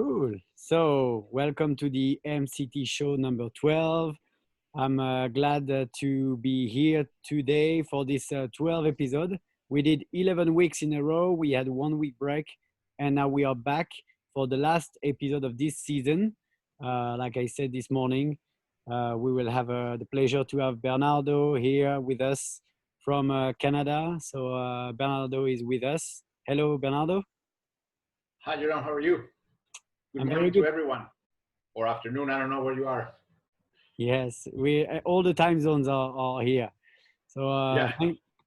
Cool. So, welcome to the MCT show number 12. I'm glad to be here today for this 12 episode. We did 11 weeks in a row. We had 1 week break, and now we are back for the last episode of this season. Like I said this morning, we will have the pleasure to have Bernardo here with us from Canada. So, Bernardo is with us. Hello, Bernardo. Hi, Jerome. How are you? Good I'm very morning to good. everyone, or afternoon. I don't know where you are. Yes, we all the time zones are here. So Yeah.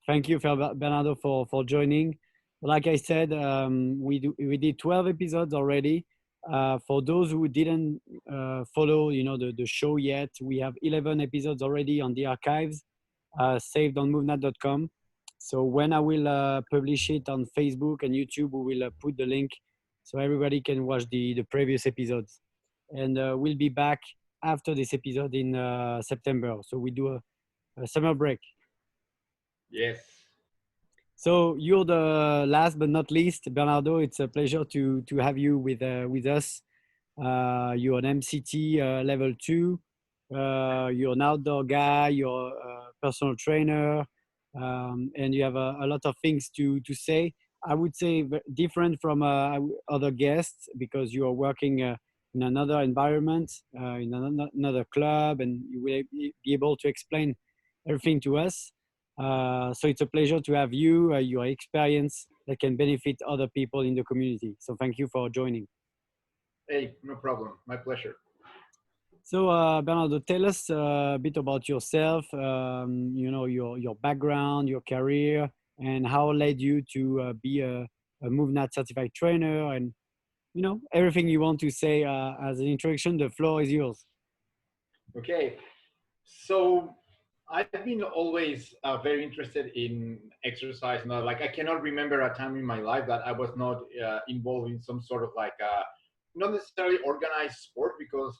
thank you, Bernardo, for joining. Like I said, we did 12 episodes already. For those who didn't follow, the show yet, we have 11 episodes already on the archives, saved on MovNat.com. So when I will publish it on Facebook and YouTube, we will put the link so everybody can watch the previous episodes. And we'll be back after this episode in September. So we do a summer break. Yes. So you're the last but not least, Bernardo. It's a pleasure to have you with us. You're an MCT level 2. You're an outdoor guy. You're a personal trainer, and you have a lot of things to say. I would say different from other guests because you are working in another environment, in another club, and you will be able to explain everything to us. So it's a pleasure to have you, your experience that can benefit other people in the community. So thank you for joining. Hey, no problem. My pleasure. So Bernardo, tell us a bit about yourself. Your background, your career, and how led you to be a MovNat certified trainer, and everything you want to say as an introduction. The floor is yours. Okay. So I've been always very interested in exercise. Now, like I cannot remember a time in my life that I was not involved in some sort of like not necessarily organized sport because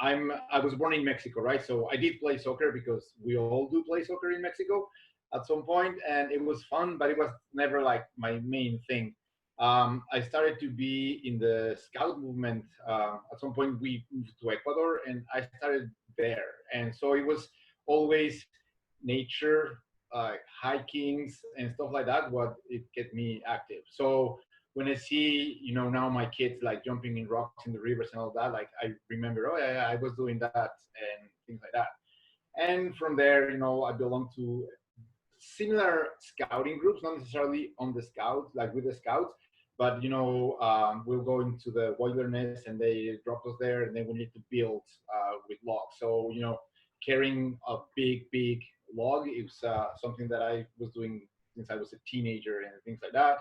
I was born in Mexico, right? So I did play soccer because we all do play soccer in Mexico at some point, and it was fun, but it was never like my main thing. I started to be in the scout movement. At some point, we moved to Ecuador, and I started there, and so it was always nature, like hikings and stuff like that. What it kept me active. So when I see, now my kids like jumping in rocks in the rivers and all that, like I remember, oh yeah, I was doing that and things like that. And from there, I belong to similar scouting groups, not necessarily on the scouts, like with the scouts, but we'll go into the wilderness and they drop us there, and then we need to build with logs. So carrying a big log is something that I was doing since I was a teenager and things like that.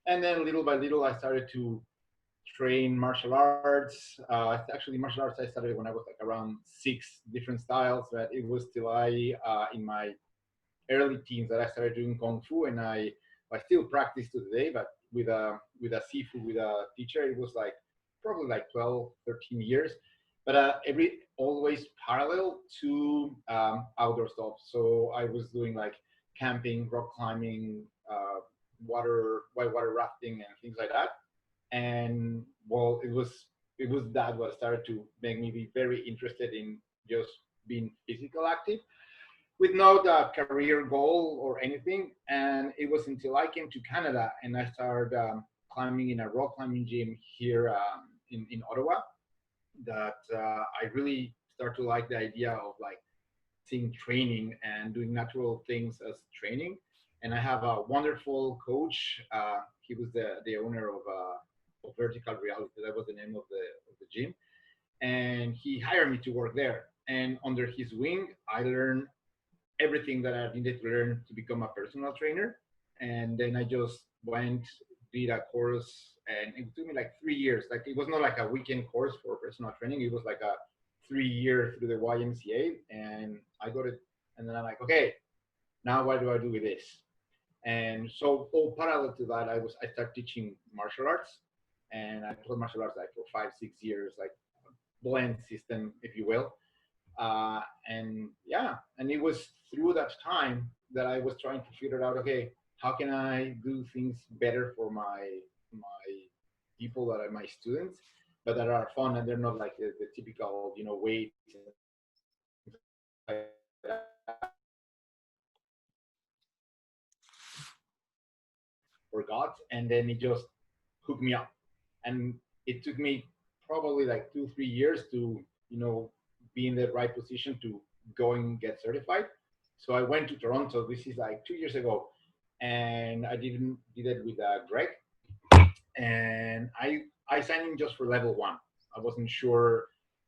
And then little by little, I started to train martial arts. Actually, martial arts I started when I was like around 6 different styles, but it was till I in my early teens that I started doing kung fu, and I still practice to today, but with a sifu, with a teacher. It was like probably like 12, 13 years, but every always parallel to outdoor stuff. So I was doing like camping, rock climbing, whitewater rafting, and things like that. And well, it was that what started to make me be very interested in just being physical active with no career goal or anything. And it was until I came to Canada and I started climbing in a rock climbing gym here in Ottawa that I really start to like the idea of like seeing training and doing natural things as training. And I have a wonderful coach. He was the owner of Vertical Reality. That was the name of the gym. And he hired me to work there. And under his wing, I learned everything that I needed to learn to become a personal trainer. And then I just went, did a course, and it took me like 3 years. Like it was not like a weekend course for personal training. It was like a 3 year through the YMCA, and I got it. And then I'm like, okay, now what do I do with this? And so, all parallel to that, I started teaching martial arts, and I taught martial arts like for 5, 6 years, like blend system, if you will. And yeah, and it was through that time that I was trying to figure out, okay, how can I do things better for my people that are my students, but that are fun and they're not like the typical, weights and things like that. So I started doing that for gods, and then it just hooked me up. And it took me probably like 2 3 years to be in the right position to go and get certified. So I went to Toronto. This is like 2 years ago, and I did it with Greg, and I signed in just for level one. I wasn't sure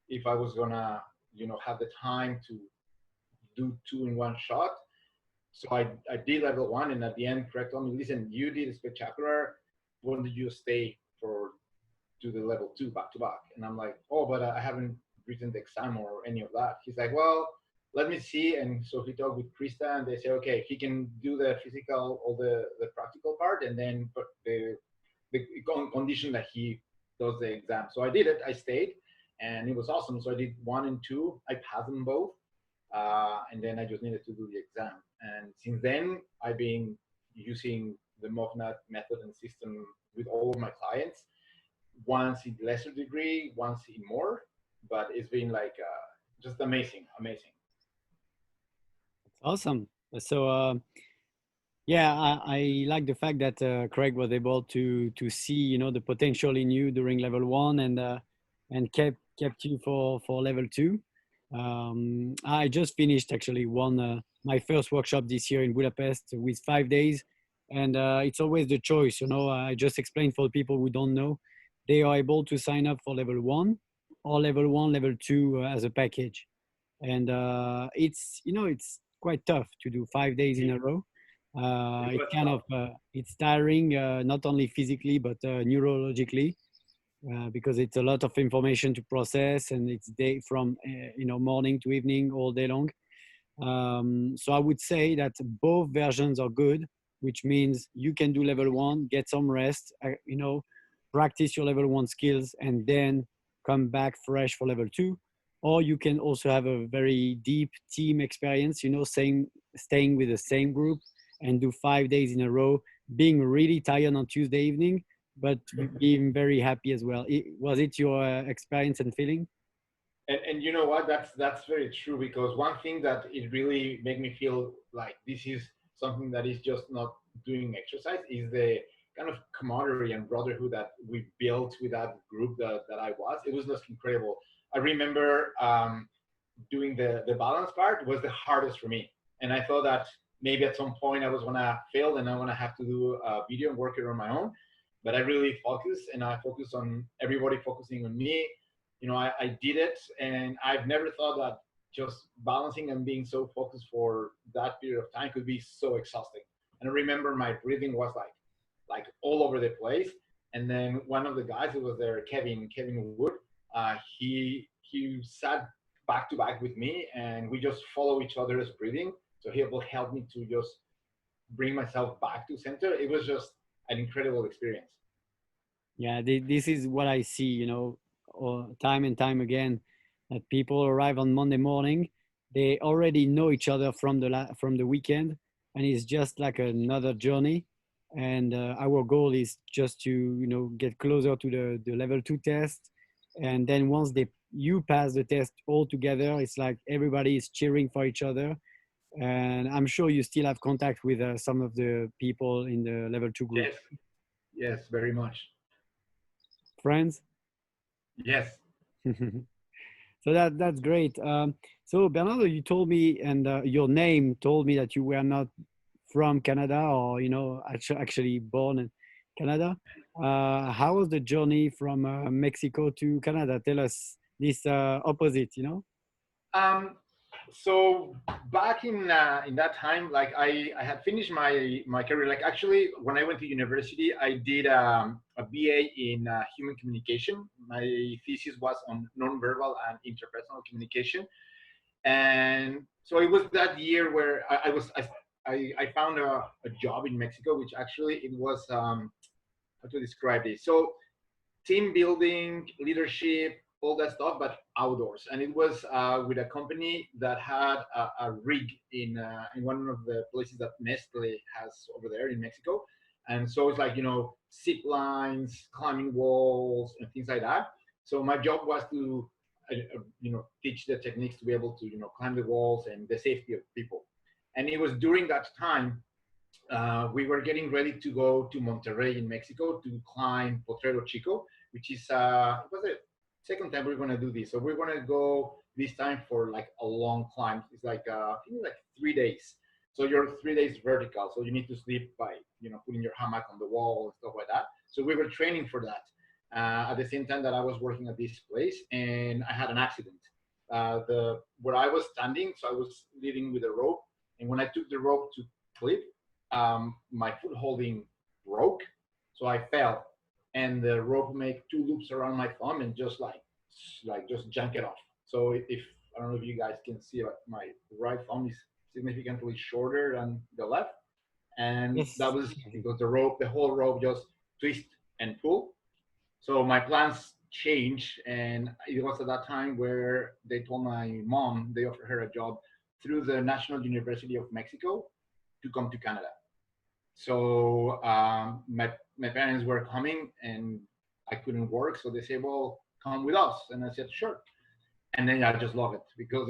if I was gonna have the time to do two in one shot. So I did level one, and at the end, Greg told me, "Listen, you did a spectacular. Why don't you stay for do the level two back to back?" And I'm like, "Oh, but I haven't written the exam or any of that." He's like, "Well, let me see." And so he talked with Krista, and they say, "Okay, he can do the physical or the practical part, and then the condition that he does the exam." So I did it. I stayed, and it was awesome. So I did one and two. I passed them both, and then I just needed to do the exam. And since then, I've been using the MovNat method and system with all of my clients. Once in lesser degree, once in more, but it's been like just amazing, amazing. Awesome. So yeah, I like the fact that Craig was able to see the potential in you during level one and kept you for level two. I just finished actually one my first workshop this year in Budapest with 5 days, and it's always the choice. I just explained for people who don't know, they are able to sign up for level or level one, level two as a package, and it's quite tough to do 5 days in a row. It It's was kind of tough. it's tiring, not only physically but neurologically, because it's a lot of information to process, and it's day from morning to evening all day long. So I would say that both versions are good, which means you can do level one, get some rest, practice your level one skills, and then come back fresh for level two. Or you can also have a very deep team experience, staying with the same group and do 5 days in a row, being really tired on Tuesday evening, but being very happy as well. Was it your experience and feeling? And you know what? That's very true, because one thing that it really made me feel like this is something that is just not doing exercise is the kind of camaraderie and brotherhood that we built with that group that I was. It was just incredible. I remember doing the balance part was the hardest for me, and I thought that maybe at some point I was gonna fail and I'm gonna have to do a video and work it on my own. But I really focused, and I focused on everybody focusing on me. I did it, and I've never thought that just balancing and being so focused for that period of time could be so exhausting. And I remember my breathing was like all over the place. And then one of the guys who was there, Kevin Wood, he sat back to back with me, and we just follow each other's breathing. So he will help me to just bring myself back to center. It was just an incredible experience. Yeah, this is what I see, time and time again, that people arrive on Monday morning, they already know each other from the weekend, and it's just like another journey. And our goal is just to get closer to the level two test, and then once you pass the test all together, it's like everybody is cheering for each other. And I'm sure you still have contact with some of the people in the level two group. Yes, yes, very much. Friends. Yes. So that's great. So Bernardo, you told me, and your name told me that you were not from Canada, or actually born in Canada. How was the journey from Mexico to Canada? Tell us this opposite. Um, so back in that time, like I had finished my career. Like actually, when I went to university, I did a BA in human communication. My thesis was on nonverbal and interpersonal communication, and so it was that year where I found a job in Mexico, which actually it was how to describe this. So team building, leadership, all that stuff, but outdoors. And it was with a company that had a rig in one of the places that Nestle has over there in Mexico. And so it's like, zip lines, climbing walls, and things like that. So my job was to, teach the techniques to be able to, climb the walls and the safety of people. And it was during that time we were getting ready to go to Monterrey in Mexico to climb Potrero Chico, which is it was the second time we're going to do this. So we're going to go this time for like a long climb. It's like I think like 3 days. So you're 3 days vertical. So you need to sleep by putting your hammock on the wall and stuff like that. So we were training for that at the same time that I was working at this place, and I had an accident. The where I was standing, so I was leading with a rope, and when I took the rope to clip, my foot holding broke, so I fell, and the rope made two loops around my thumb and just like just jank it off. So if I don't know if you guys can see, but my right thumb is significantly shorter than the left, and that Yes. was because the whole rope just twist and pull. So my plans changed, and it was at that time where they told my mom they offered her a job through the National University of Mexico to come to Canada. So my parents were coming, and I couldn't work, so they said, "Well, come with us," and I said, "Sure." And then I just love it because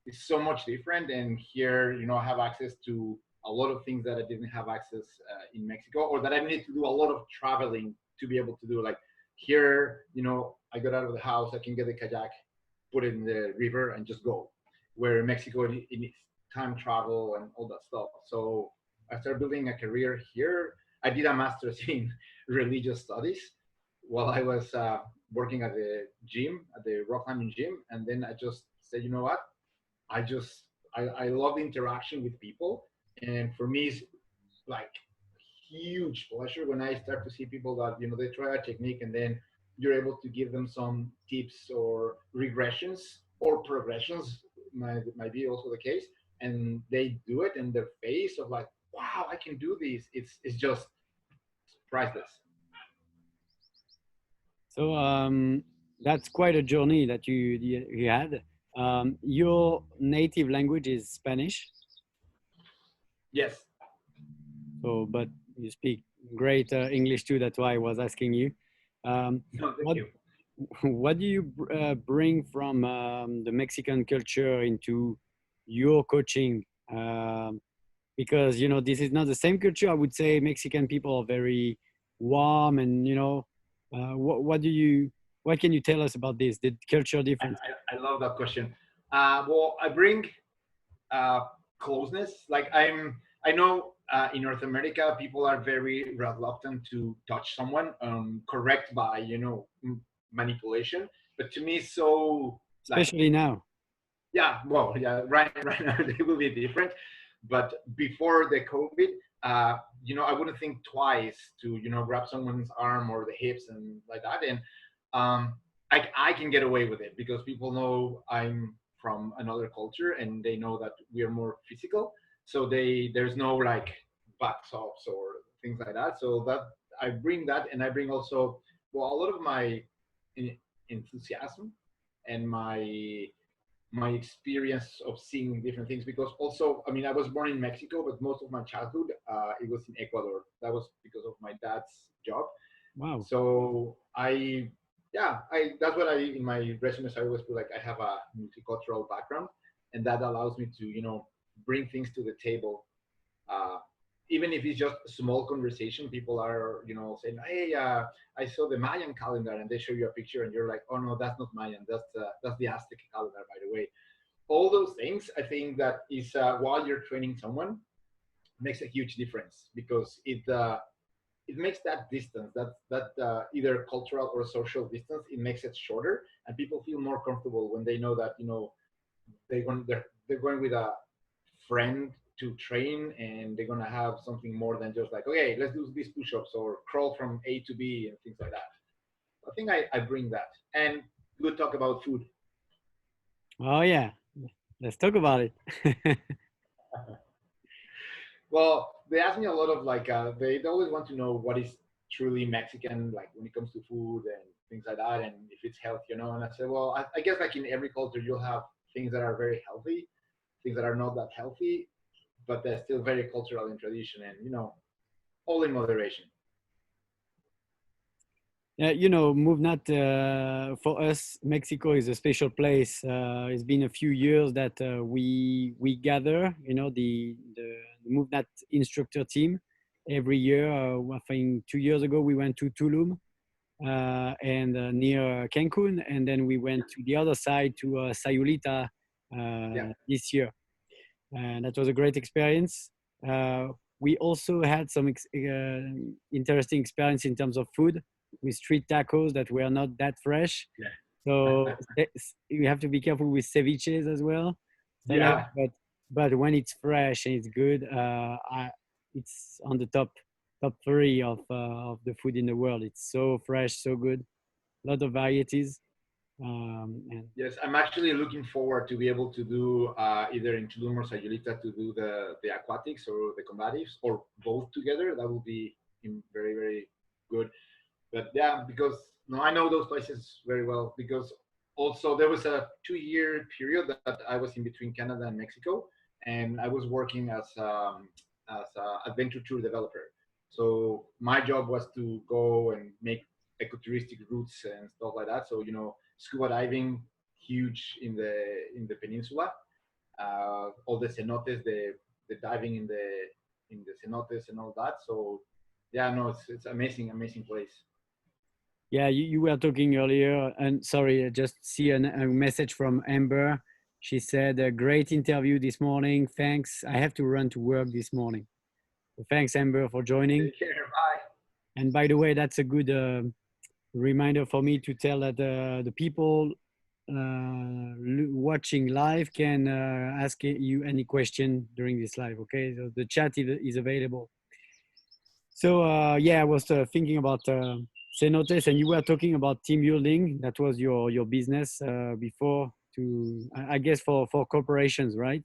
it's so much different, and here I have access to a lot of things that I didn't have access in Mexico, or that I need to do a lot of traveling to be able to do. Like here, I got out of the house, I can get a kayak, put it in the river, and just go. Where in Mexico it needs time travel and all that stuff. So I started building a career here. I did a master's in religious studies while I was working at the gym, at the rock climbing gym, and then I just said, you know what? I just I love the interaction with people, and for me, it's like huge pleasure when I start to see people that they try a technique and then you're able to give them some tips or regressions or progressions might be also the case, and they do it, and their face of like, wow, I can do this. It's just priceless. So that's quite a journey that you had. Your native language is Spanish, Yes. so but you speak great English too. That's why I was asking you. No, thank What you. what do you bring from the Mexican culture into your coaching? Because this is not the same culture. I would say Mexican people are very warm, and what do you what can you tell us about this? The culture I, difference. I love that question. Well, I bring uh, closeness. Like I know in North America, people are very reluctant to touch someone, correct by manipulation. But to me, so like Especially now. yeah, well, yeah, right now they will be different. But before the COVID, I wouldn't think twice to grab someone's arm or the hips and like that. And I can get away with it because people know I'm from another culture and they know that we are more physical. So there's no like butt stops or things like that. So that I bring that, and I bring also well a lot of my enthusiasm and my experience of seeing different things, because also I mean I was born in Mexico, but most of my childhood it was in Ecuador. That was because of my dad's job. Wow. So I that's what I in my resumes I always put, like I have a multicultural background, and that allows me to bring things to the table. uh, Even if it's just a small conversation, people are saying, hey, I saw the Mayan calendar, and they show you a picture and you're like, oh no, that's not Mayan, that's the Aztec calendar, by the way. All those things, I think that is while you're training someone, makes a huge difference, because it makes that distance, that either cultural or social distance, it makes it shorter, and people feel more comfortable when they know that they're going with a friend to train, and they're gonna have something more than just like, okay, let's do these push-ups or crawl from A to B and things like that. I think I bring that, and good talk about food. Oh yeah. Let's talk about it. Well, they ask me a lot of like they always want to know what is truly Mexican, like when it comes to food and things like that, and if it's healthy, And I said, well, I guess like in every culture, you'll have things that are very healthy, things that are not that healthy, but they're still very cultural in tradition. And all in moderation. You know, MovNat, for us, Mexico is a special place. It's been a few years that we gather, you know, the MovNat instructor team every year. I think 2 years ago we went to Tulum and near Cancun, and then we went to the other side to Sayulita Yeah, this year, and that was a great experience. Uh, we also had some interesting experience in terms of food with street tacos that were not that fresh. So yeah, you have to be careful with ceviches as well, stuff like yeah. that. But when it's fresh and it's good, it's on the top three of the food in the world. It's so fresh, so good. A lot of varieties. And Yes, I'm actually looking forward to be able to do either in Tulum or Sayulita to do the aquatics or the combatives or both together. That will be very very good. But yeah, because no, I know those places very well because also there was a 2 year period that I was in between Canada and Mexico, and I was working as a adventure tour developer. So my job was to go and make ecotouristic routes and stuff like that. So scuba diving, huge in the peninsula. All the cenotes, the diving in the cenotes and all that. So yeah, no, it's amazing, amazing place. yeah, you were talking earlier, and sorry, I just see a message from Amber. She said, "A great interview this morning. Thanks. I have to run to work this morning." So thanks, Amber, for joining. Take care. Bye. And by the way, that's a good reminder for me to tell that the people watching live can ask you any question during this live. Okay, so the chat is available. So yeah, I was thinking about cenotes, and you were talking about team building. That was your business before. I guess for corporations, right?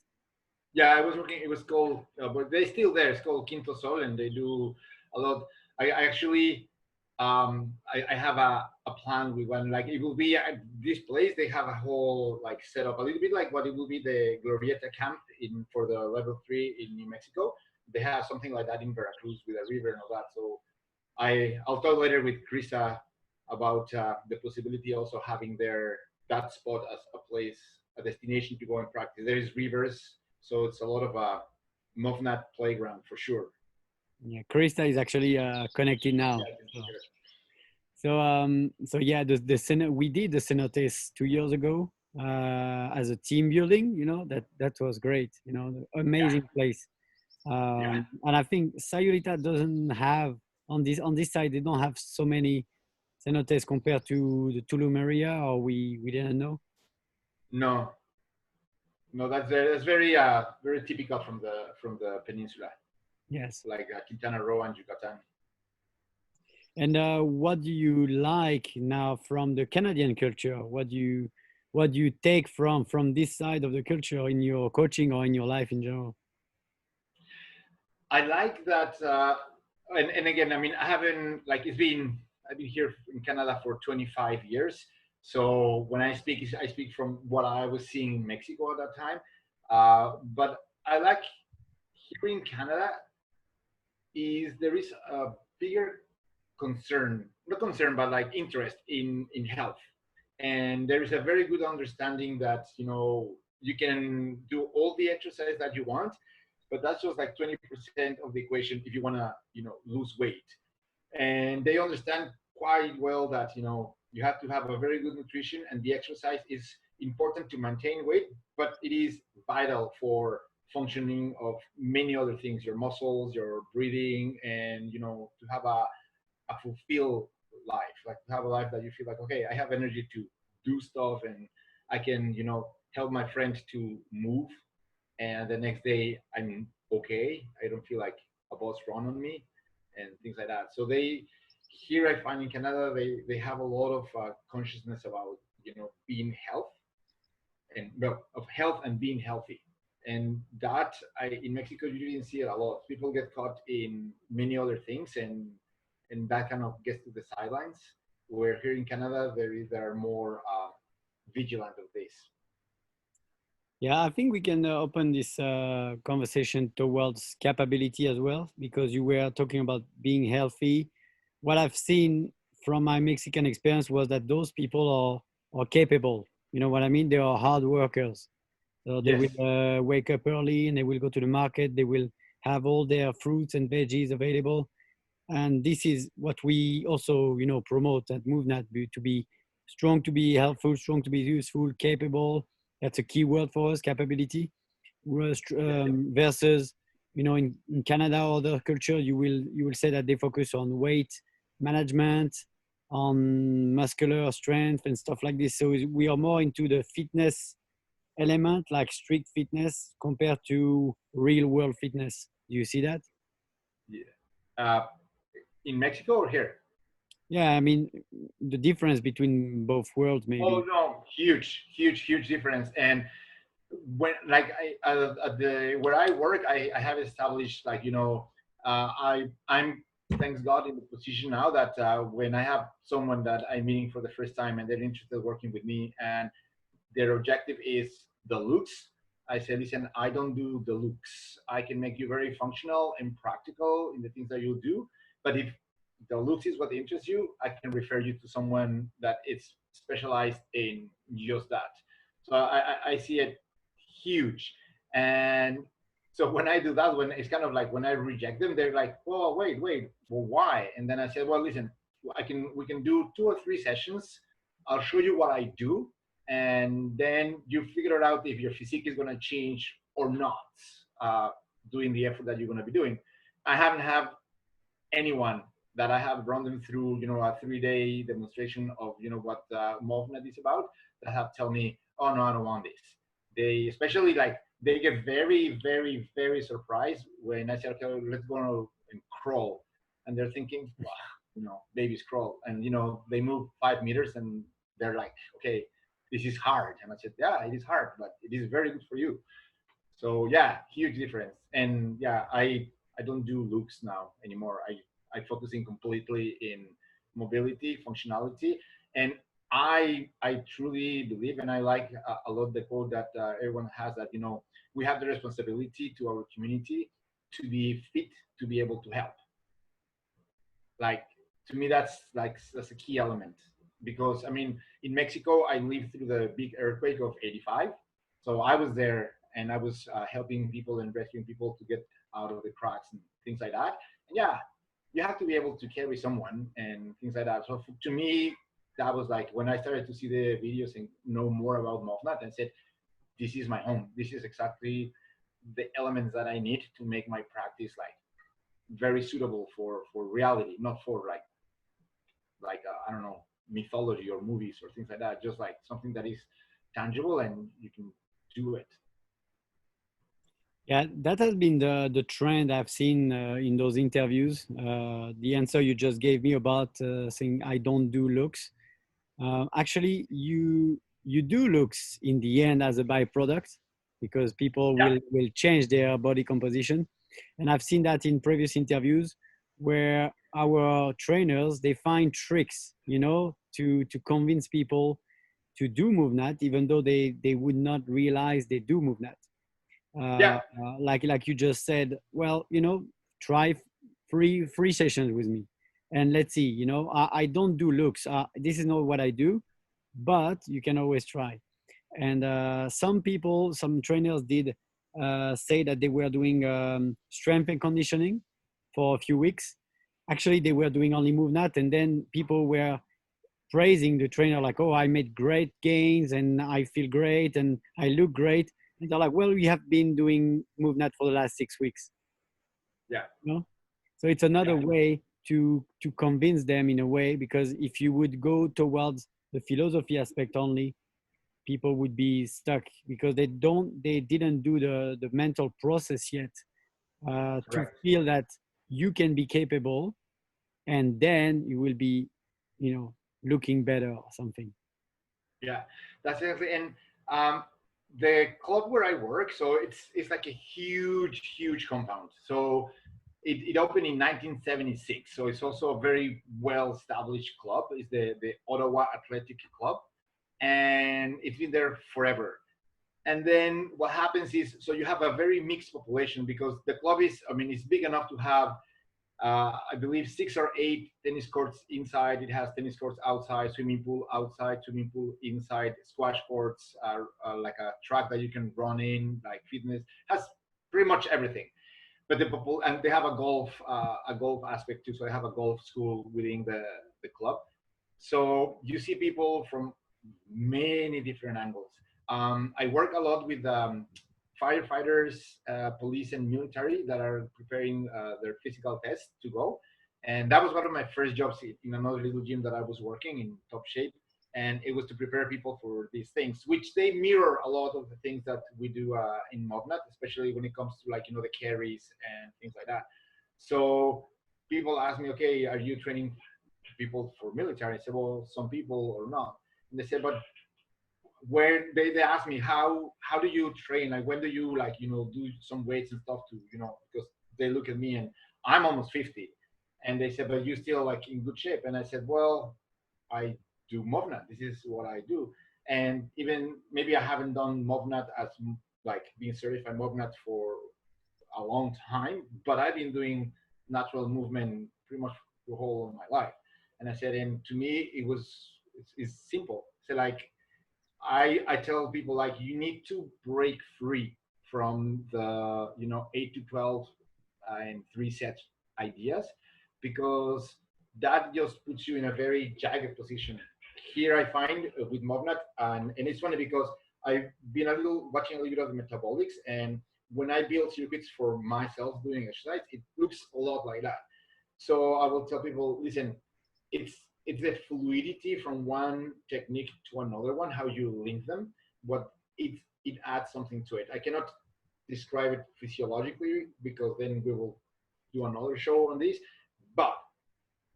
Yeah, I was working. It was called, but they still there. It's called Quinto Sol, and they do a lot. I actually, I have a plan with one. Like it will be at this place. They have a whole like setup, a little bit like what it will be the Glorieta camp in for the level 3 in New Mexico. They have something like that in Veracruz with a river and all that. So I'll talk later with Krista about the possibility also having that spot as a place, a destination to go and practice. There is rivers, so it's a lot of MovNat playground for sure. Yeah, Krista is actually connected now. Yeah, I can see her. So yeah, we did the cenotes 2 years ago as a team building. You know that was great. You know, Yeah, amazing place. yeah. And I think Sayulita doesn't have on this side. They don't have so many cenotes compared to the Tulum area, or we didn't know. No, no, that's very very typical from the peninsula, Yes. like Quintana Roo and Yucatan. And what do you like now from the Canadian culture? What do you take from this side of the culture in your coaching or in your life in general? I like that, and again, I mean, I haven't like I've been here in Canada for 25 years. So when I speak, I speak from what I was seeing in Mexico at that time. But I like here in Canada is there is a bigger concern, not concern, but like interest in health, and there is a very good understanding that you can do all the exercise that you want, but that's just like 20% of the equation if you want to lose weight. And they understand quite well that you have to have a very good nutrition, and the exercise is important to maintain weight, but it is vital for functioning of many other things, your muscles, your breathing, and to have a fulfilled life, like to have a life that you feel like, okay, I have energy to do stuff, and I can help my friend to move, and the next day I'm okay, I don't feel like a boss run on me and things like that. So they here, I find in Canada, they have a lot of consciousness about being health, and well, of health and being healthy. And that in Mexico you didn't see it a lot. People get caught in many other things, and that kind of gets to the sidelines. Where here in Canada, there are more vigilant of this. Yeah, I think we can open this conversation towards capability as well, because you were talking about being healthy. What I've seen from my Mexican experience was that those people are capable. You know what I mean? They are hard workers. So they will Yes. wake up early and they will go to the market. They will have all their fruits and veggies available, and this is what we also promote at MovNat, to be strong, to be helpful, strong to be useful, capable. That's a key word for us, capability. Versus in Canada or other culture, you will say that they focus on weight management, on muscular strength and stuff like this. So we are more into the fitness element, like strict fitness, compared to real world fitness. Do you see that? Yeah. Uh, in Mexico or here? Yeah, I mean, the difference between both worlds, Oh maybe. no, huge, huge, huge difference. And when like at the where I work, I have established like I'm thanks God in the position now that when I have someone that I'm meeting for the first time and they're interested in working with me and their objective is the looks. I say, listen, I don't do the looks. I can make you very functional and practical in the things that you do. But if the looks is what interests you, I can refer you to someone that is specialized in just that. So I see it huge. And so when I do that, when it's kind of like when I reject them, they're like, well, wait, well, why? And then I said, well, listen, we can do 2 or 3 sessions. I'll show you what I do, and then you figure out if your physique is going to change or not, uh, doing the effort that you're going to be doing. I haven't had anyone that I have run them through, a 3-day demonstration of, what MovNat is about, that have tell me, oh no, I don't want this. They especially like they get very, very, very surprised when I say, okay, let's go and crawl, and they're thinking, wow, babies crawl, and they move 5 meters, and they're like, okay, this is hard, and I said, yeah, it is hard, but it is very good for you. So yeah, huge difference. And yeah, I don't do looks now anymore. I focusing completely in mobility, functionality, and I truly believe, and I like a lot the quote that everyone has, that we have the responsibility to our community to be fit to be able to help. Like, to me, that's a key element, because I mean, in Mexico I lived through the big earthquake of '85, so I was there and I was helping people and rescuing people to get out of the cracks and things like that. And yeah, you have to be able to carry someone and things like that. So to me, that was like when I started to see the videos and know more about MovNat, and said, this is my home, this is exactly the elements that I need to make my practice like very suitable for reality, not for I don't know, mythology or movies or things like that. Just like something that is tangible and you can do it. Yeah, that has been the trend I've seen in those interviews. The answer you just gave me about saying I don't do looks. Actually, you do looks in the end as a byproduct, because people Yeah, will change their body composition, and I've seen that in previous interviews where our trainers, they find tricks, to convince people to do MovNat, even though they would not realize they do MovNat. yeah, Like you just said, well, try free sessions with me, and let's see. I don't do looks. This is not what I do, but you can always try. And some people, some trainers did say that they were doing strength and conditioning for a few weeks. Actually, they were doing only MovNat, and then people were praising the trainer, like, oh, I made great gains and I feel great and I look great. And they're like, well, we have been doing MovNat for the last 6 weeks. yeah, you know so it's another yeah. way to convince them, in a way, because if you would go towards the philosophy aspect only, people would be stuck, because they didn't do the mental process yet, to Correct. feel that you can be capable, and then you will be looking better or something. Yeah, that's exactly. And um, the club where I work, so it's like a huge, huge compound. So it opened in 1976. So it's also a very well established club. It's the Ottawa Athletic Club, and it's been there forever. And then what happens is, so you have a very mixed population because the club is, I mean, it's big enough to have, I believe, 6 or 8 tennis courts inside. It has tennis courts outside, swimming pool outside, swimming pool inside, squash courts, like a track that you can run in, like fitness, has pretty much everything. But and they have a golf aspect too. So they have a golf school within the club. So you see people from many different angles. I work a lot with firefighters, police, and military that are preparing their physical tests to go. And that was one of my first jobs in another little gym that I was working in top shape. And it was to prepare people for these things, which they mirror a lot of the things that we do in MovNat, especially when it comes to, like, the carries and things like that. So people ask me, okay, are you training people for military? I said, well, some people or not. And they said, but where they asked me, how do you train? Like, when do you, like, do some weights and stuff to, because they look at me and I'm almost 50. And they said, but you still, like, in good shape. And I said, well, I do MovNat. This is what I do. And even maybe I haven't done MovNat as, like, being certified MovNat for a long time, but I've been doing natural movement pretty much the whole of my life. And I said, and to me, it's simple. So, like, I tell people, like, you need to break free from the 8 to 12 and 3 set ideas, because that just puts you in a very jagged position. Here I find with MovNat, and it's funny because I've been watching a little bit of the metabolics, and when I build circuits for myself doing exercise, it looks a lot like that. So I will tell people, listen, it's the fluidity from one technique to another one, how you link them, but it adds something to it. I cannot describe it physiologically because then we will do another show on this, but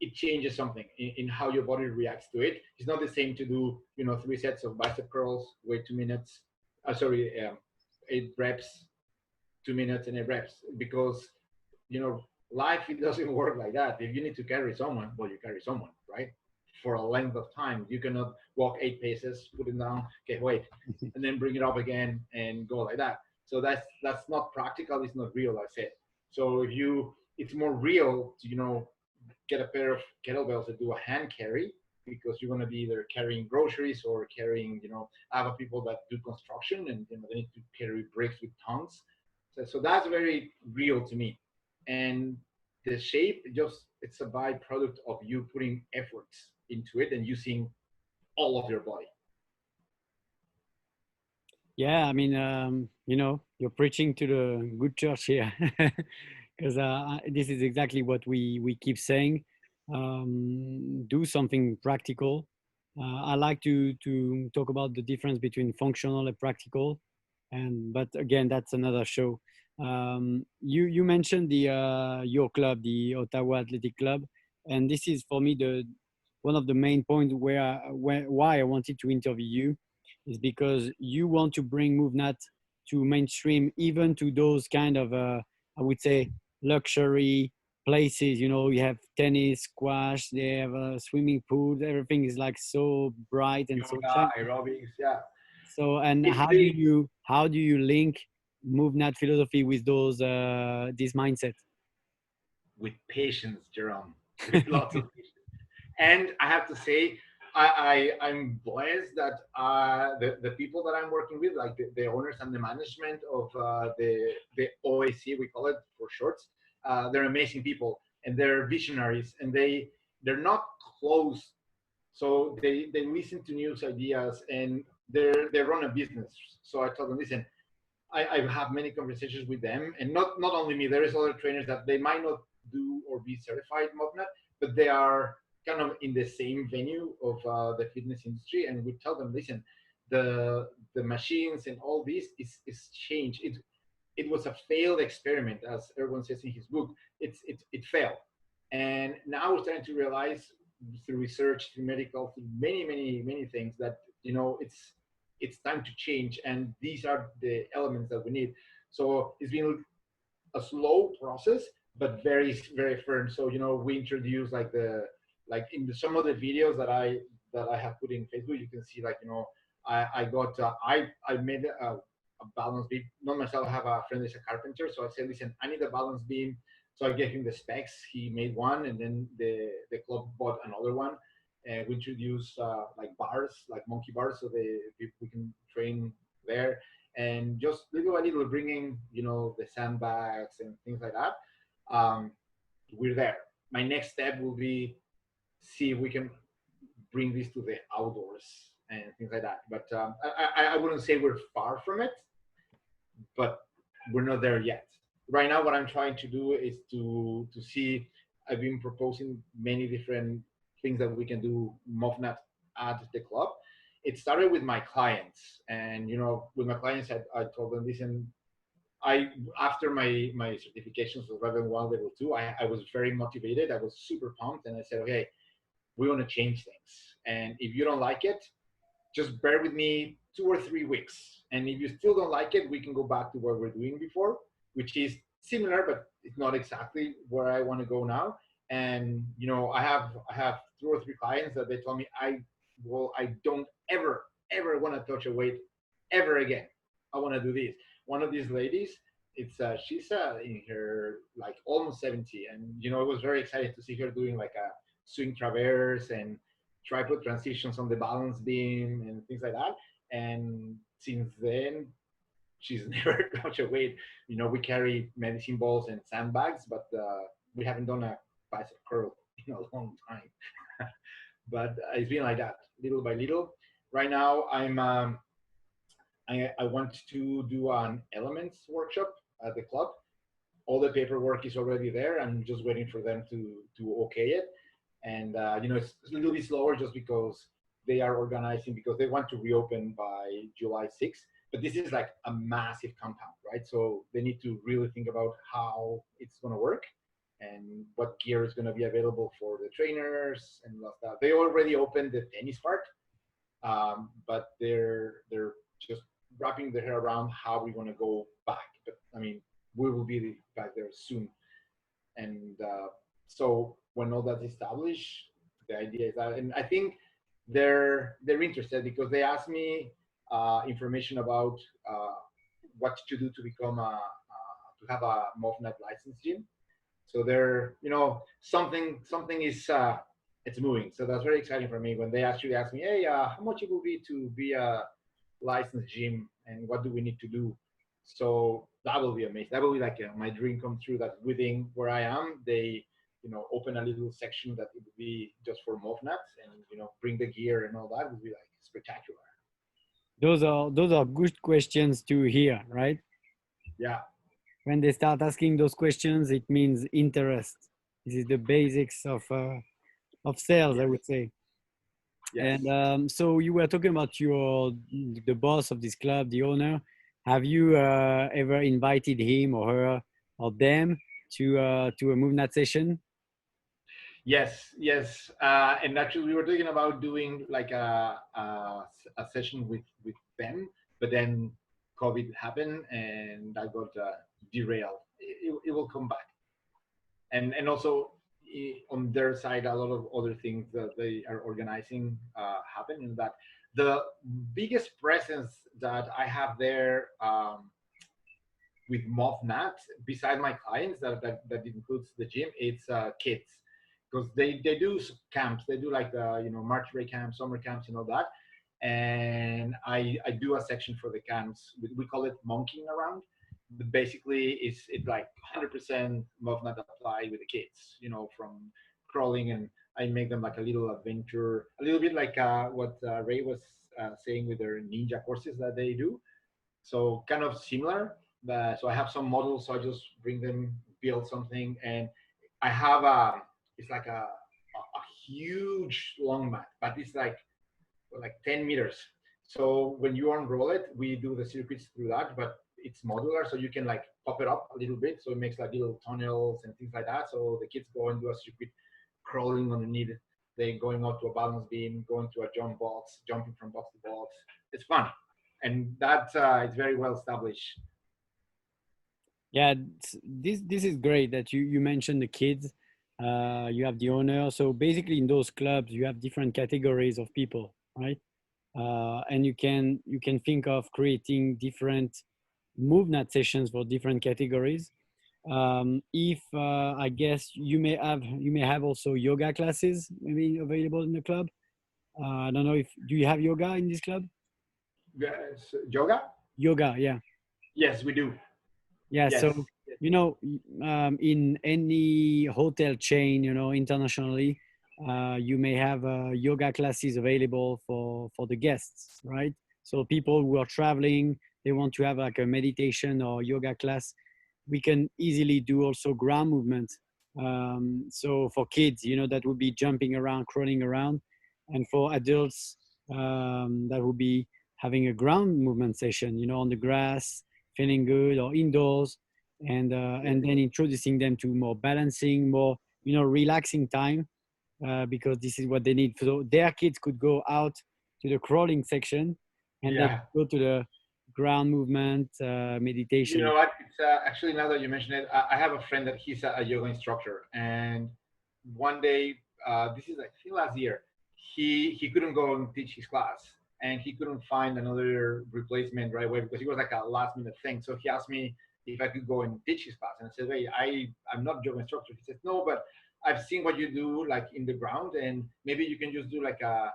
it changes something in how your body reacts to it. It's not the same to do 3 sets of bicep curls, wait 2 minutes, 8 reps, 2 minutes, and 8 reps, because life, it doesn't work like that. If you need to carry someone, well, you carry someone, right, for a length of time. You cannot walk 8 paces, put it down, okay, wait, and then bring it up again and go like that. So that's not practical. It's not real, I said. So it's more real to get a pair of kettlebells that do a hand carry, because you're going to be either carrying groceries or carrying, I have people that do construction, and they need to carry bricks with tons. So that's very real to me. And the shape, it's a byproduct of you putting efforts into it and using all of your body. Yeah, I mean, you're preaching to the good church here, because this is exactly what we keep saying. Do something practical. I like to talk about the difference between functional and practical, but again, that's another show. You mentioned the your club, the Ottawa Athletic Club, and this is for me the one of the main points why I wanted to interview you, is because you want to bring MovNat to mainstream, even to those kind of I would say luxury places. You have tennis, squash, they have swimming pools, everything is like so bright and so Yoga, shiny. aerobics, yeah. So, and It's the how do you link MovNat philosophy with those this mindset? with patience, Jerome, with lots of patience. And I have to say, I'm blessed that the people that I'm working with, like the owners and the management of the OAC, we call it for shorts, they're amazing people, and they're visionaries, and they're not closed. So they listen to news ideas, and they run a business. So I told them, listen, I have many conversations with them, and not only me. There is other trainers that they might not do or be certified MovNat, but they are kind of in the same venue of the fitness industry, and we tell them, listen, the machines and all this is changed. It was a failed experiment, as everyone says in his book. It failed, and now we're starting to realize through research, through medical, through many things that it's time to change, and these are the elements that we need. So it's been a slow process, but very firm. So we introduce like in some of the videos that I have put in Facebook. You can see, like, I got I made a balance beam. Not myself, I have a friend who's a carpenter. So I said, listen, I need a balance beam. So I gave him the specs. He made one, and then the club bought another one. And we introduced like bars, like monkey bars, so we can train there. And just little by little, bringing the sandbags and things like that. Um, we're there. My next step will be see if we can bring this to the outdoors and things like that. But I wouldn't say we're far from it, but we're not there yet. Right now, what I'm trying to do is to see. I've been proposing many different things that we can do MovNat at the club. It started with my clients, and with my clients, I told them, listen, I after my certifications of level 1, level 2, I was very motivated. I was super pumped, and I said, okay, we want to change things, and if you don't like it, just bear with me 2 or 3 weeks. And if you still don't like it, we can go back to what we're doing before, which is similar, but it's not exactly where I want to go now. And I have 2 or 3 clients that they told me I don't ever want to touch a weight ever again. I want to do this. One of these ladies, she's in her like almost 70, and it was very excited to see her doing like a swing traverse and tripod transitions on the balance beam and things like that. And since then, she's never touched a weight. We carry medicine balls and sandbags, but we haven't done a bicep curl in a long time. But it's been like that, little by little. Right now, I want to do an elements workshop at the club. All the paperwork is already there. I'm just waiting for them to okay it. And it's a little bit slower just because they are organizing, because they want to reopen by July 6th. But this is like a massive compound, right? So they need to really think about how it's going to work and what gear is going to be available for the trainers and all that. They already opened the tennis part, but they're just wrapping their head around how we want to go back. But I mean, we will be back there soon. And so when all that's established, the idea is that, and I think they're interested because they asked me information about what to do to become to have a MovNat license gym. So they're something is it's moving. So that's very exciting for me when they actually ask me, hey, how much it will be to be a licensed gym, and what do we need to do? So that will be amazing. That will be like my dream come true. That within where I am, they open a little section that it would be just for MovNats, and bring the gear and all that would be like spectacular. Those are good questions to hear, right? Yeah. When they start asking those questions, it means interest. This is the basics of sales, I Yes. would say. Yes. And so you were talking about the boss of this club, the owner. Have you ever invited him or her or them to a MovNat session? Yes, yes, and actually, we were thinking about doing like a session with them, but then COVID happened and I got derailed. It will come back, and also on their side, a lot of other things that they are organizing happen. And that the biggest presence that I have there. With MovNat, beside my clients, that includes the gym, it's kids, because they do camps, they do like March break camps, summer camps, and all that. And I do a section for the camps. We call it monkeying around. But basically, it's like 100% MovNat applied with the kids. From crawling, and I make them like a little adventure, a little bit like what Ray was saying with their ninja courses that they do. So kind of similar. So I have some models, so I just bring them, build something, and I have it's like a huge long mat, but it's like 10 meters. So when you unroll it, we do the circuits through that, but it's modular, so you can like pop it up a little bit, so it makes like little tunnels and things like that. So the kids go and do a circuit, crawling underneath it, then going out to a balance beam, going to a jump box, jumping from box to box. It's fun, and that's it's very well established. Yeah, this is great that you mentioned the kids. You have the owner. So basically, in those clubs, you have different categories of people, right? and you can think of creating different MovNat sessions for different categories. If I guess you may have also yoga classes maybe available in the club. I don't know if do you have yoga in this club? Yes, yoga? Yoga, yeah. Yes, we do. Yeah, Yes. so in any hotel chain, internationally, you may have yoga classes available for the guests, right? So people who are traveling, they want to have like a meditation or yoga class. We can easily do also ground movement. So for kids, that would be jumping around, crawling around, and for adults, that would be having a ground movement session, on the grass, feeling good, or indoors, and then introducing them to more balancing, more relaxing time, because this is what they need. So their kids could go out to the crawling section, and then Yeah. go to the ground movement You meditation. know what? It's actually, now that you mention it, I have a friend that he's a yoga instructor, and one day, this is I think last year, he couldn't go and teach his class, and he couldn't find another replacement right away because it was like a last minute thing. So he asked me if I could go and teach his class, and I said, "Hey, I'm not a yoga instructor." He said, "No, but I've seen what you do like in the ground, and maybe you can just do like a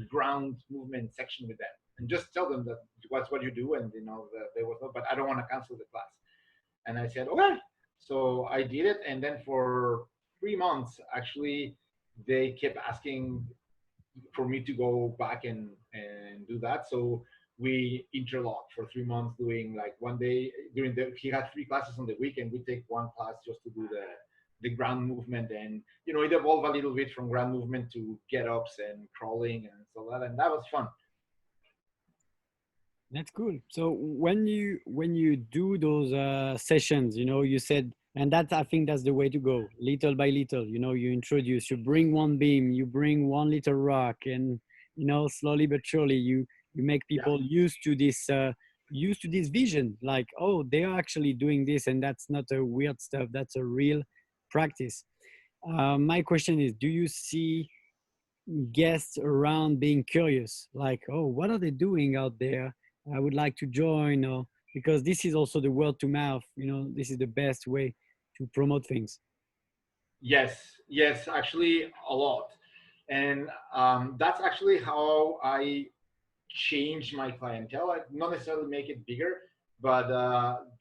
ground movement section with them and just tell them that what's what you do, and they was no, but I don't want to cancel the class." And I said, okay. So I did it, and then for 3 months actually they kept asking for me to go back and do that. So we interlocked for 3 months, doing like one day during the he had three classes on the week, and we take one class just to do the ground movement. And it evolved a little bit from ground movement to get ups and crawling and so that, and that was fun. That's cool. So when you do those sessions, you said, and that I think that's the way to go, little by little. You bring one beam, you bring one little rock, and slowly but surely you make Yeah. people used to this vision. Like, oh, they are actually doing this, and that's not a weird stuff. That's a real practice. My question is, do you see guests around being curious, like, oh, what are they doing out there? I would like to join, or because this is also the word to mouth. This is the best way to promote things. Yes, actually a lot. And that's actually how I change my clientele. I not necessarily make it bigger, but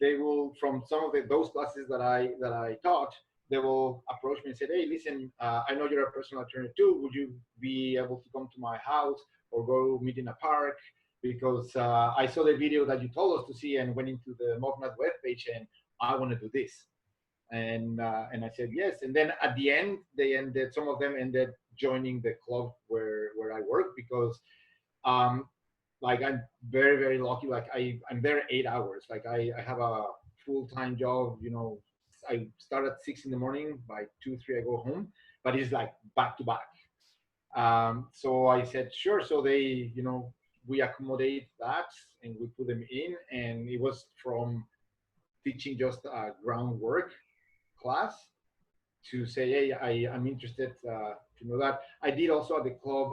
they will, from some of those classes that I taught, they will approach me and say, "Hey, listen, I know you're a personal trainer too. Would you be able to come to my house or go meet in a park? Because I saw the video that you told us to see and went into the MovNat webpage, and I want to do this." And I said yes. And then at the end, some of them ended joining the club where I work, because um, like I'm very very lucky. Like I'm there 8 hours. Like I have a full-time job. I start at 6 in the morning. By 2 3 I go home, but it's like back to back. So I said sure. So we accommodate that and we put them in, and it was from teaching just groundwork class to say, hey, I'm interested to know that. I did also at the club,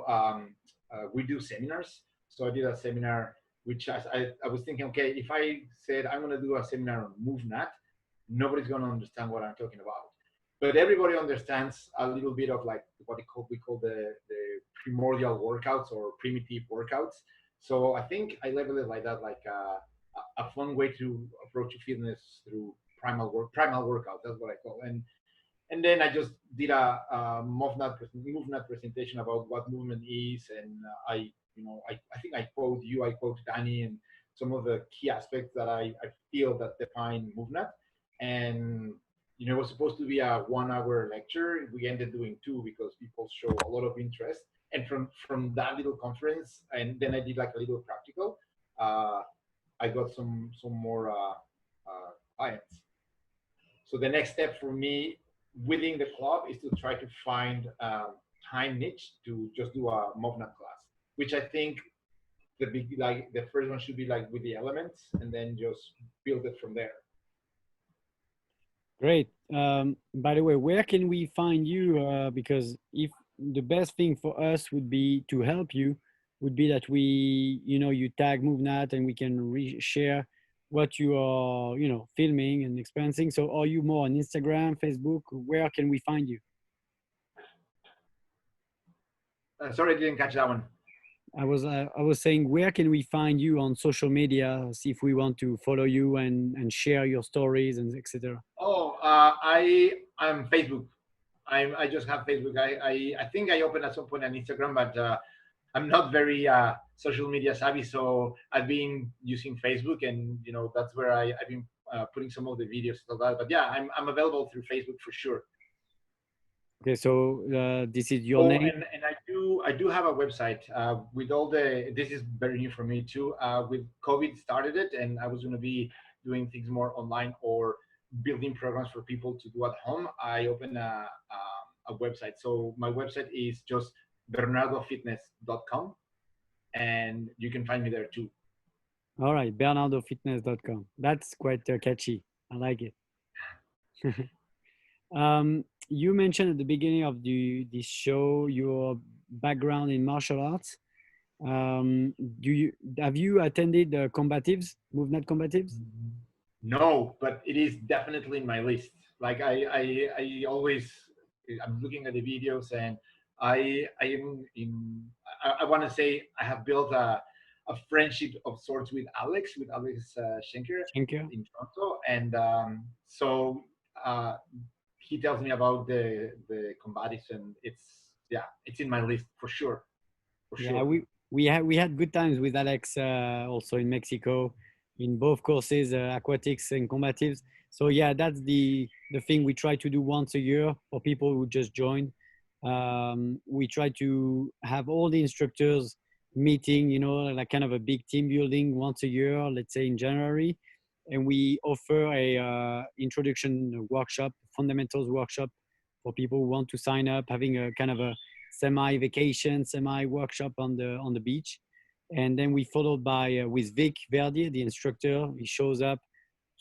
we do seminars. So I did a seminar, which I was thinking, okay, if I said I'm going to do a seminar on MovNat, nobody's going to understand what I'm talking about. But everybody understands a little bit of like what we call the primordial workouts or primitive workouts. So I think I label it like that, like a fun way to approach fitness through primal workout. That's what I call. And then I just did a MovNat presentation about what movement is, and I think I quote you, I quote Danny, and some of the key aspects that I feel that define MovNat. And it was supposed to be a 1 hour lecture. We ended doing two because people show a lot of interest. And from that little conference, and then I did like a little practical. Uh, I got some more clients. So the next step for me within the club is to try to find time niche to just do a MovNat class, which I think the first one should be like with the elements, and then just build it from there. Great. By the way, where can we find you? Because if the best thing for us would be to help you, would be that we, you tag MovNat and we can share what you are, filming and experiencing. So are you more on Instagram, Facebook? Where can we find you? Sorry, I didn't catch that one. I was saying, where can we find you on social media? See if we want to follow you and share your stories and etc. Oh, I'm Facebook. I just have Facebook. I think I opened at some point an Instagram, but I'm not very social media savvy, so I've been using Facebook, and that's where I've been putting some of the videos and all that. But yeah, I'm available through Facebook for sure. Okay, so this is your Oh, name. and I do have a website with all the. This is very new for me too. With COVID started it, and I was going to be doing things more online or building programs for people to do at home. I opened a website. So my website is just bernardofitness.com, and you can find me there too. All right, bernardofitness.com. That's quite catchy. I like it. You mentioned at the beginning of this show your background in martial arts. Do you have you attended combatives, MovNat combatives? No, but it is definitely in my list. Like I always, I'm looking at the videos, and I am in. I want to say I have built a friendship of sorts with Alex Schenker Schenker? in Toronto, and so he tells me about the combatives, and it's in my list for sure, for Yeah, sure. we had good times with Alex also in Mexico in both courses, aquatics and combatives. So yeah, that's the thing we try to do once a year for people who just joined. We try to have all the instructors meeting, like kind of a big team building once a year, let's say in January, and we offer a introduction workshop, fundamentals workshop for people who want to sign up, having a kind of a semi vacation, semi workshop on the beach. And then we followed by with Vic Verdier, the instructor. He shows up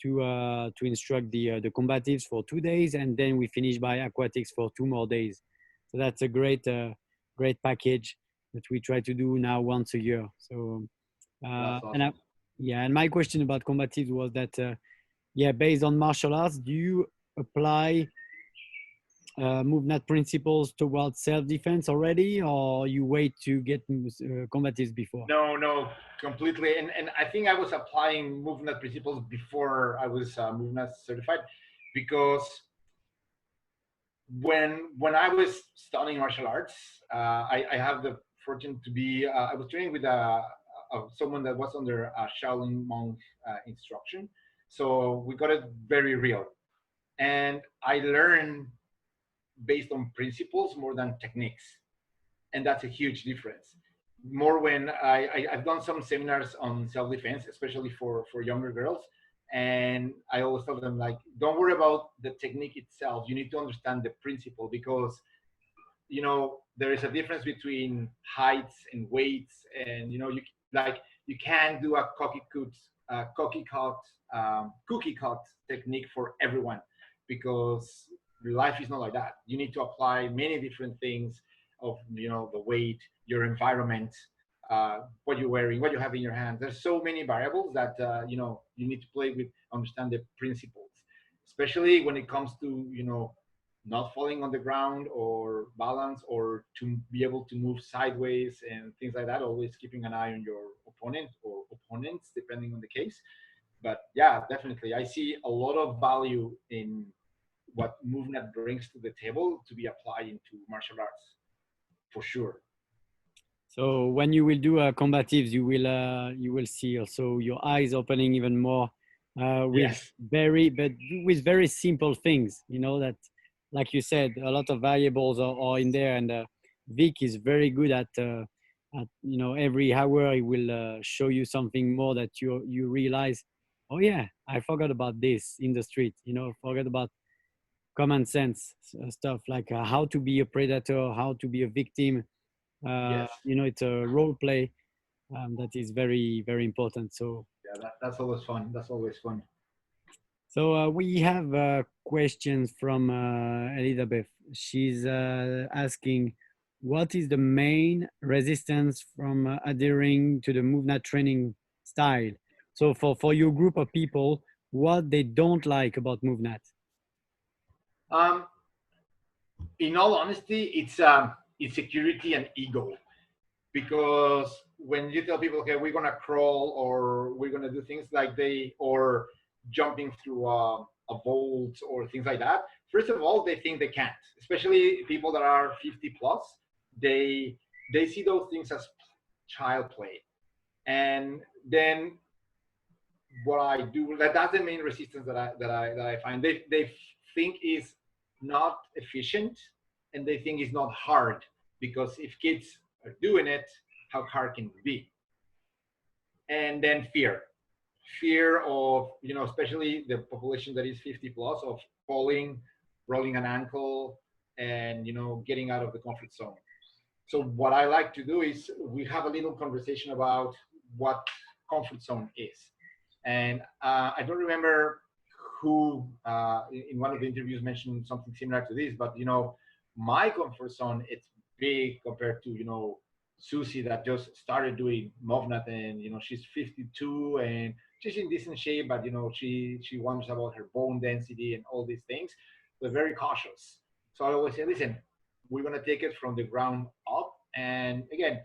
to instruct the combatives for 2 days, and then we finish by aquatics for 2 more days. So that's a great package that we try to do now once a year. So That's and awesome. yeah, and my question about combatives was that yeah, based on martial arts, do you apply MovNat principles towards self-defense already, or you wait to get combatives before? No, no, completely. And I think I was applying MovNat principles before I was MovNat certified, because when I was studying martial arts, I have the fortune to be. I was training with someone that was under a Shaolin monk instruction, so we got it very real, and I learned based on principles more than techniques, and that's a huge difference. More when I've done some seminars on self-defense, especially for younger girls, and I always tell them, like, don't worry about the technique itself. You need to understand the principle, because there is a difference between heights and weights, and you can't do a cookie cut technique for everyone, because life is not like that. You need to apply many different things of the weight, your environment, what you're wearing, what you have in your hands. There's so many variables that you need to play with, understand the principles, especially when it comes to not falling on the ground or balance, or to be able to move sideways and things like that. Always keeping an eye on your opponent or opponents, depending on the case. But yeah, definitely, I see a lot of value in what MovNat brings to the table to be applied into martial arts, for sure. So when you will do combatives, you will see also your eyes opening even more with Yes. very simple things. That, like you said, a lot of variables are in there, and Vic is very good at every hour he will show you something more that you realize. Oh yeah, I forgot about this in the street. Forgot about common sense stuff like how to be a predator, how to be a victim. Yes. It's a role play that is very, very important. So, Yeah, that's always fun. That's always fun. we have questions from Elizabeth. She's asking, what is the main resistance from adhering to the MovNat training style? So for your group of people, what they don't like about MovNat? Um, in all honesty, it's insecurity and ego. Because when you tell people, okay, we're gonna crawl or we're gonna do things like or jumping through a vault or things like that, first of all, they think they can't. Especially people that are 50 plus, they they see those things as child play. And then what I do, that's the main resistance that I find. They think is not efficient, and they think it's not hard, because if kids are doing it, how hard can it be? And then fear of, especially the population that is 50 plus, of falling, rolling an ankle, and getting out of the comfort zone. So what I like to do is we have a little conversation about what comfort zone is. And I don't remember who in one of the interviews mentioned something similar to this, but my comfort zone, it's big compared to Susie, that just started doing MovNat, and she's 52 and she's in decent shape, but she wonders about her bone density and all these things. They're very cautious. So I always say, listen, we're gonna take it from the ground up. And again,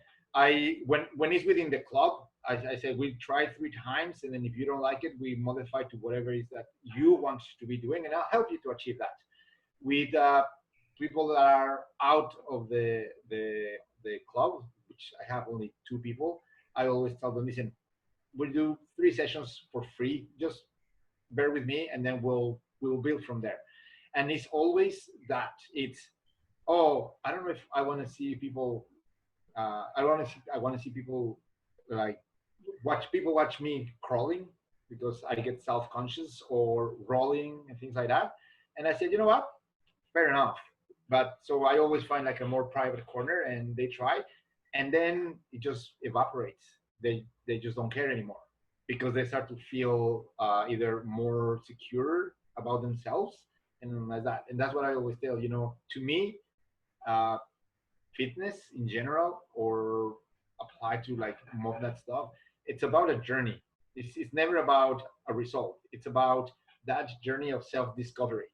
when it's within the club, I said we try 3 times, and then if you don't like it, we modify to whatever it is that you want to be doing, and I'll help you to achieve that. With people that are out of the club, which I have only 2 people, I always tell them, listen, we'll do 3 sessions for free. Just bear with me, and then we'll build from there. And it's always that it's, oh, I don't know if I want to see people. I want to see people, like, watch me crawling, because I get self-conscious, or rolling and things like that. And I said, you know what? Fair enough. But so I always find like a more private corner, and they try, and then it just evaporates. They just don't care anymore, because they start to feel either more secure about themselves, and like that. And that's what I always tell. To me, uh, fitness in general, or apply to like more of that stuff, it's about a journey. It's never about a result. It's about that journey of self-discovery,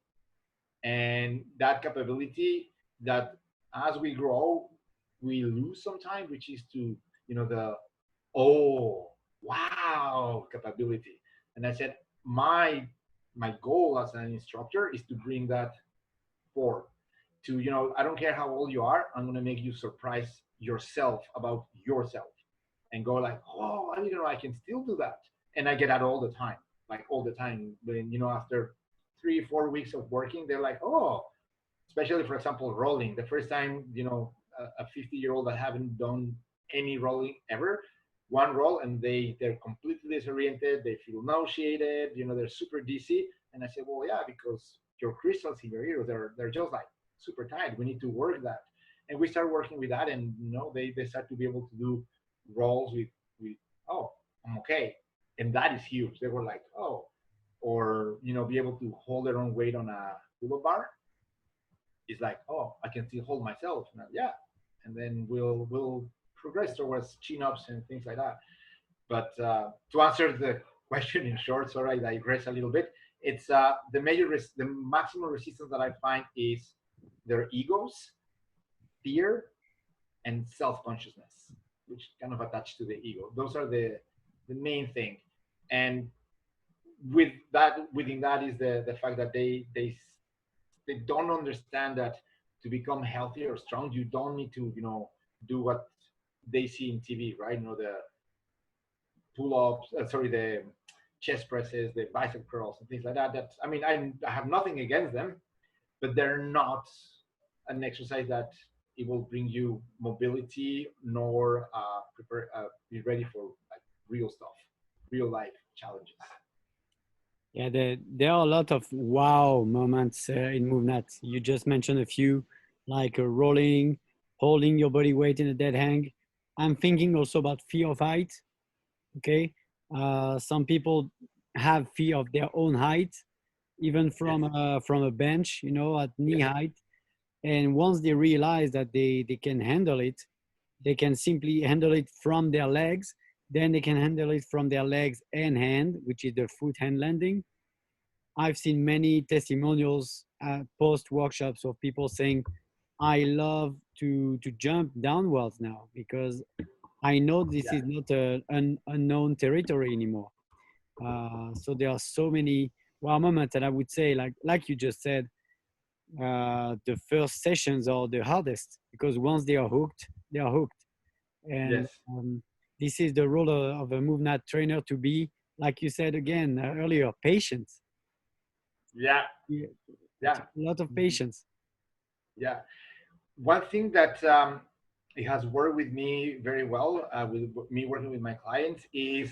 and that capability that, as we grow, we lose sometimes, which is to the, oh, wow, capability. And I said, my goal as an instructor is to bring that forward. To, I don't care how old you are, I'm going to make you surprise yourself about yourself, and go like, oh, I didn't know I can still do that. And I get that all the time, like all the time. When after 3-4 weeks of working, they're like, oh, especially for example rolling. The first time, a 50-year-old that haven't done any rolling ever, one roll, and they're completely disoriented. They feel nauseated. They're super dizzy. And I said, well, yeah, because your crystals in your ears, they're just like super tight. We need to work that. And we start working with that, and they start to be able to do rolls with, oh, I'm okay. And that is huge. They were like, oh, or be able to hold their own weight on a pull-up bar. It's like, oh, I can still hold myself now. Yeah. And then we'll progress towards chin-ups and things like that. But to answer the question in short, sorry, I digress a little bit. It's the maximum resistance that I find is their egos, fear, and self-consciousness, which kind of attached to the ego. Those are the main thing. And within that is the fact that they don't understand that to become healthy or strong, you don't need to do what they see in TV, right? The pull-ups, the chest presses, the bicep curls, and things like that. That, I mean, I have nothing against them, but they're not an exercise that it will bring you mobility, nor be ready for like real stuff, real life challenges. Yeah, there are a lot of wow moments in MovNat. You just mentioned a few, like rolling, holding your body weight in a dead hang. I'm thinking also about fear of height. Okay, some people have fear of their own height, even Yes. from a bench, at knee Yes. height. And once they realize that they can handle it, they can simply handle it from their legs. Then they can handle it from their legs and hand, which is the foot hand landing. I've seen many testimonials post workshops of people saying, I love to jump downwards now because I know this Yeah. is not an unknown territory anymore. So there are so many wow moments, and I would say, like you just said, the first sessions are the hardest because once they are hooked, they are hooked. And Yes. this is the role of a MovNat trainer to be, like you said again earlier, patient. Yeah. Yeah, it Yeah. takes a lot of Mhm. patience. Yeah. One thing that it has worked with me very well, with me working with my clients, is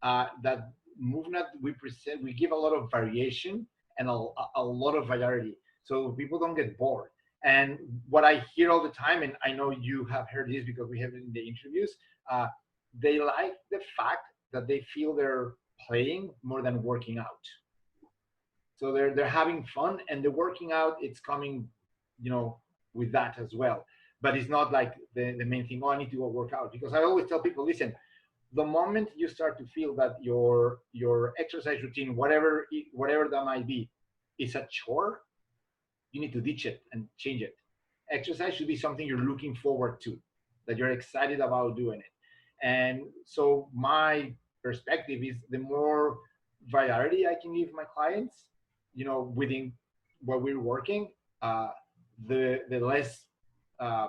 that movement we present, we give a lot of variation and a lot of variety, so people don't get bored. And what I hear all the time, and I know you have heard this because we have it in the interviews, uh, they like the fact that they feel they're playing more than working out. So they're having fun, and the working out it's coming, you know, with that as well. But it's not like the main thing. Oh, I need to go work out, because I always tell people, listen, the moment you start to feel that your exercise routine, whatever that might be, is a chore, you need to ditch it and change it. Exercise should be something you're looking forward to, that you're excited about doing it. And so my perspective is, the more variety I can give my clients, within what we're working, uh, the less uh,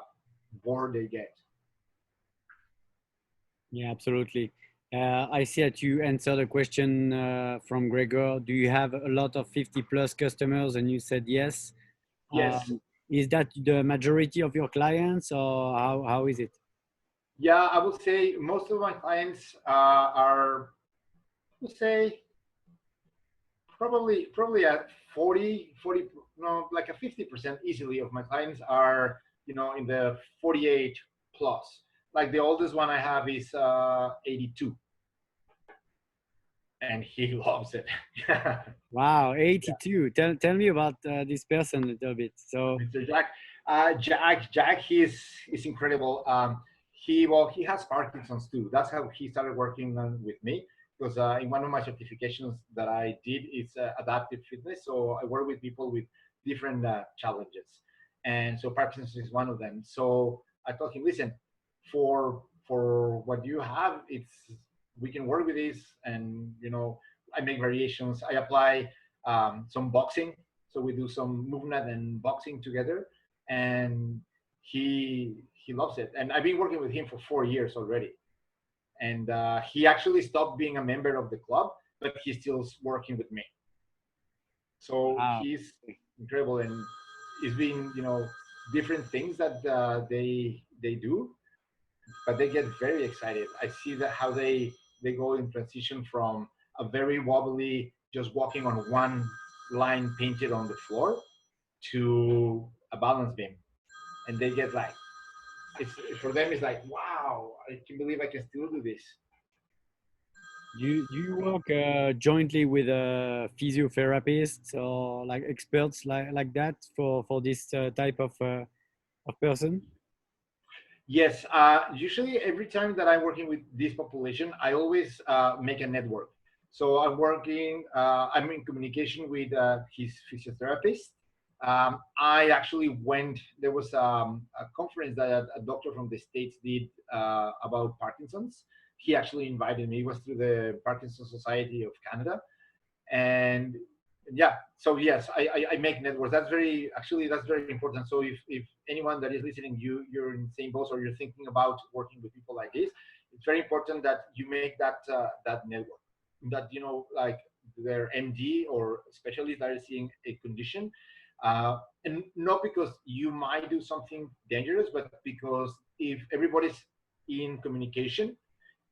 bored they get. Yeah, absolutely. I see that you answered a question from Gregor. Do you have a lot of 50 plus customers? And you said yes. Yes. Is that the majority of your clients, or how is it? Yeah, I would say most of my clients are, I would say, probably at 40, no, like a 50% easily of my clients are, in the 48 plus. Like the oldest one I have is 82, and he loves it. Yeah. Wow, 82. Tell me about this person a little bit. So, Mr. Jack. Jack, he's incredible. He has Parkinson's too. That's how he started working with me, because in one of my certifications that I did is adaptive fitness. So I work with people with different challenges, and so Parkinson's is one of them. So I told him, listen, for what you have, we can work with this, and I make variations. I apply some boxing, so we do some movement and boxing together, and he loves it. And I've been working with him for 4 years already. And he actually stopped being a member of the club, but he's still working with me. So wow. he's incredible, and it's been different things that they do, but they get very excited. I see that how they go in transition from a very wobbly, just walking on one line painted on the floor, to a balance beam, and they get like, it's for them, it's like, wow, I can believe I can still do this. Do you work jointly with physiotherapists or like experts like that for this type of person? Yes, usually every time that I'm working with this population, I always make a network. So I'm in communication with his physiotherapist. I actually went, there was a conference that a doctor from the States did about Parkinson's. He actually invited me. It was through the Parkinson Society of Canada. And yeah, so yes, I make networks. That's very important. So if anyone that is listening, you're in the same boat, or you're thinking about working with people like this, it's very important that you make that network, that like their MD or specialist that is seeing a condition, and not because you might do something dangerous, but because if everybody's in communication,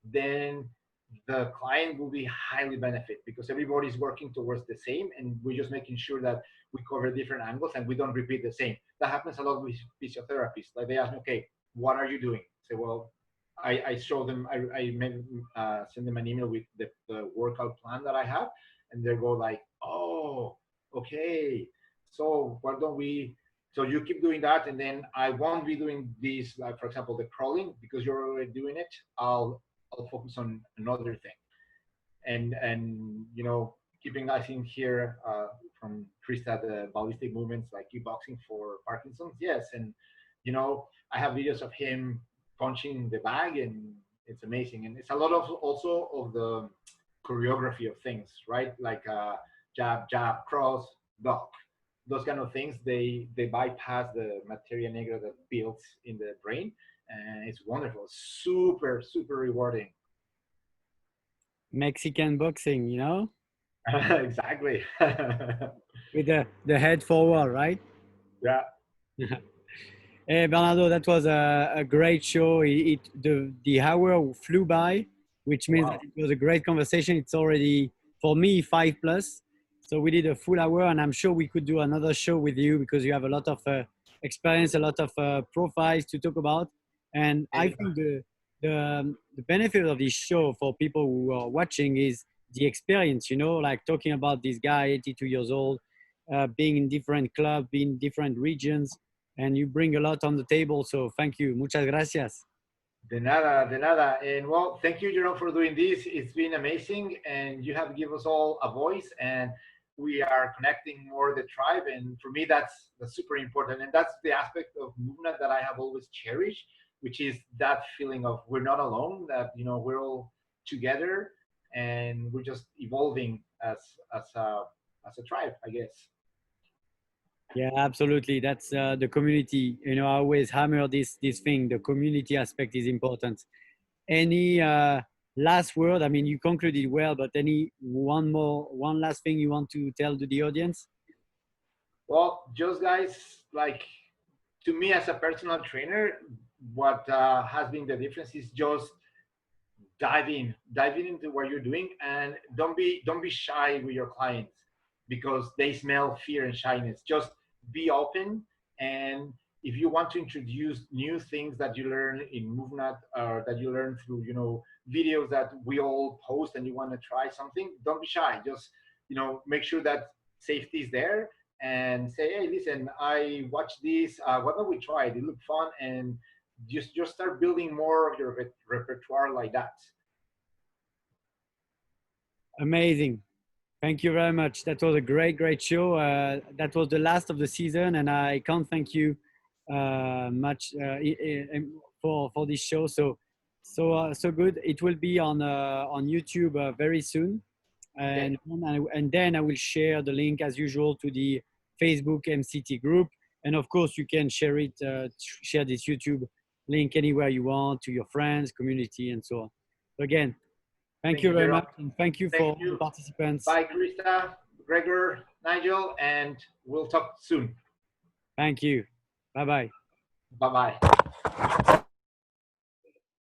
then the client will be highly benefit, because everybody's working towards the same, and we're just making sure that we cover different angles and we don't repeat the same. That happens a lot with physiotherapists. Like they ask me, okay, what are you doing? I say, well, I show them, send them an email with the workout plan that I have, and they go like, oh, okay, so why don't we So you keep doing that, and then I won't be doing this, like for example, the crawling, because you're already doing it. I'll focus on another thing, and keeping, I think here from Krista, the ballistic movements like kickboxing for Parkinson's. Yes, and I have videos of him punching the bag, and it's amazing. And it's a lot of also of the choreography of things, right? Like jab, jab, cross, block. Those kind of things, they bypass the materia negra that builds in the brain, and it's wonderful, super super rewarding. Mexican boxing, you know, Exactly. with the head forward, right? Yeah. Hey, Bernardo, that was a great show. The hour flew by, which means that Wow. it was a great conversation. It's already, for me, 5+. So we did a full hour, and I'm sure we could do another show with you because you have a lot of experience, a lot of profiles to talk about. And I think Anytime. the benefit of this show for people who are watching is the experience, like talking about this guy, 82 years old, being in different clubs, being in different regions, and you bring a lot on the table. So thank you. Muchas gracias. De nada, de nada. And well, thank you, Jerome, for doing this. It's been amazing, and you have given us all a voice, and we are connecting more the tribe. And for me, that's super important, and that's the aspect of movement that I have always cherished, which is that feeling of we're not alone. That we're all together, and we're just evolving as a tribe, I guess. Yeah, absolutely. That's the community. I always hammer this thing. The community aspect is important. Any last word? I mean, you concluded well, but any one last thing you want to tell to the audience? Well, just guys, like to me as a personal trainer, what has been the difference is just dive in into what you're doing, and don't be shy with your clients because they smell fear and shyness. Just be open, and if you want to introduce new things that you learn in MovNat or that you learn through videos that we all post, and you want to try something, don't be shy. Just make sure that safety is there, and say, hey, listen, I watched this, why don't we try it? It looked fun, and just start building more of your repertoire like that. Amazing. Thank you very much. That was a great show. That was the last of the season, and I can't thank you much for this show. So good. It will be on YouTube very soon, Okay. and then I will share the link as usual to the Facebook MCT group, and of course you can share it, share this YouTube link anywhere you want to your friends, community, and so on. So again, thank Thank you you, very Jerome. much, and thank you Thank for the you. participants. Bye, Krista, Gregor, Nigel, and we'll talk soon. Thank you. Bye bye. Bye bye.